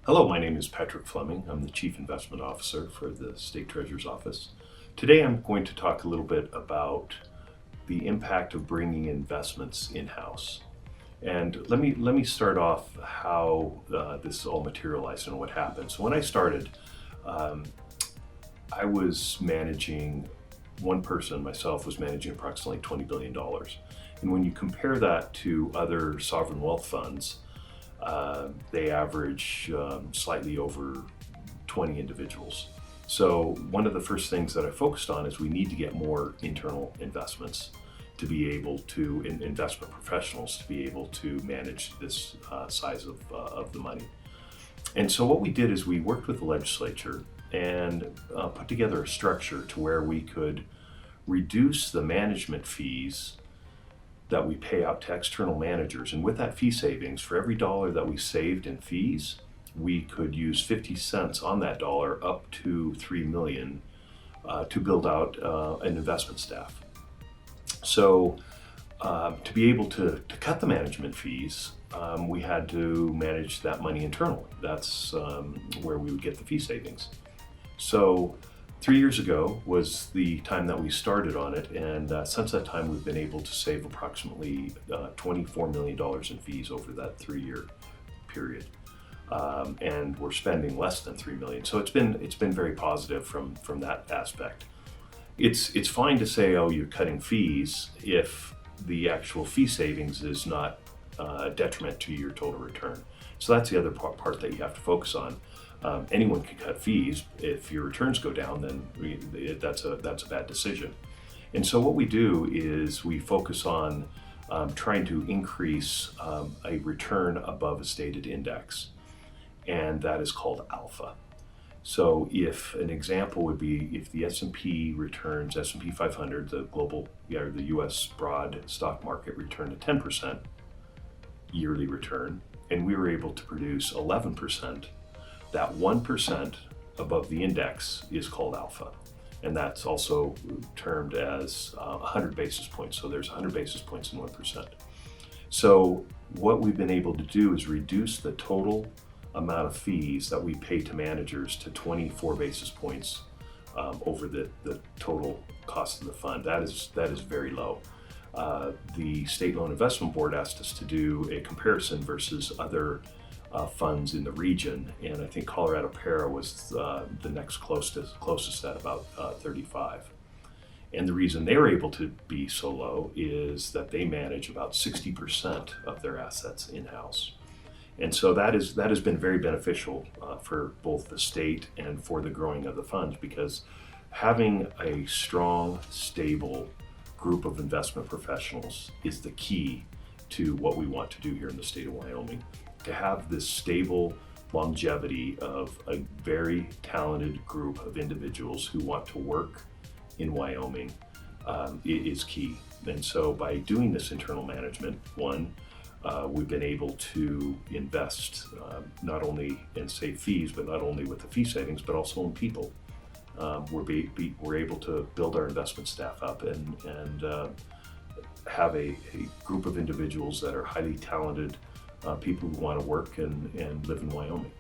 Hello, my name is Patrick Fleming. I'm the Chief Investment Officer for the State Treasurer's Office. Today I'm going to talk a little bit about the impact of bringing investments in-house. And let me start off how this all materialized and what happened. So when I started, I was managing, one person, myself, was managing approximately $20 billion. And when you compare that to other sovereign wealth funds, they average slightly over 20 individuals. So one of the first things that I focused on is we need to get more internal investments to be able to, investment professionals to be able to manage this size of the money. And so what we did is we worked with the legislature and put together a structure to where we could reduce the management fees that we pay out to external managers. And with that fee savings, for every dollar that we saved in fees, we could use 50 cents on that dollar up to $3 million to build out an investment staff. So to be able to cut the management fees, we had to manage that money internally. That's where we would get the fee savings. So 3 years ago was the time that we started on it, and since that time we've been able to save approximately $24 million in fees over that 3-year period, and we're spending less than $3 million. So it's been very positive from that aspect. It's fine to say, oh, you're cutting fees if the actual fee savings is not a detriment to your total return. So that's the other part that you have to focus on. Anyone can cut fees. If your returns go down, then that's a bad decision. And so what we do is we focus on trying to increase a return above a stated index, and that is called alpha. So if an example would be if the S&P 500, the global, or the U.S. broad stock market returned a 10% yearly return, and we were able to produce 11%, that 1% above the index is called alpha. And that's also termed as 100 basis points. So there's 100 basis points in 1%. So what we've been able to do is reduce the total amount of fees that we pay to managers to 24 basis points over the total cost of the fund. That is very low. The State Loan Investment Board asked us to do a comparison versus other funds in the region, and I think Colorado Para was the next closest at about 35. And the reason they were able to be so low is that they manage about 60% of their assets in-house. And so that has been very beneficial for both the state and for the growing of the funds, because having a strong, stable group of investment professionals is the key to what we want to do here in the state of Wyoming. To have this stable longevity of a very talented group of individuals who want to work in Wyoming is key. And so by doing this internal management, we've been able to invest not only and save fees, but not only with the fee savings, but also in people. We're able to build our investment staff up and have a group of individuals that are highly talented, people who want to work and live in Wyoming.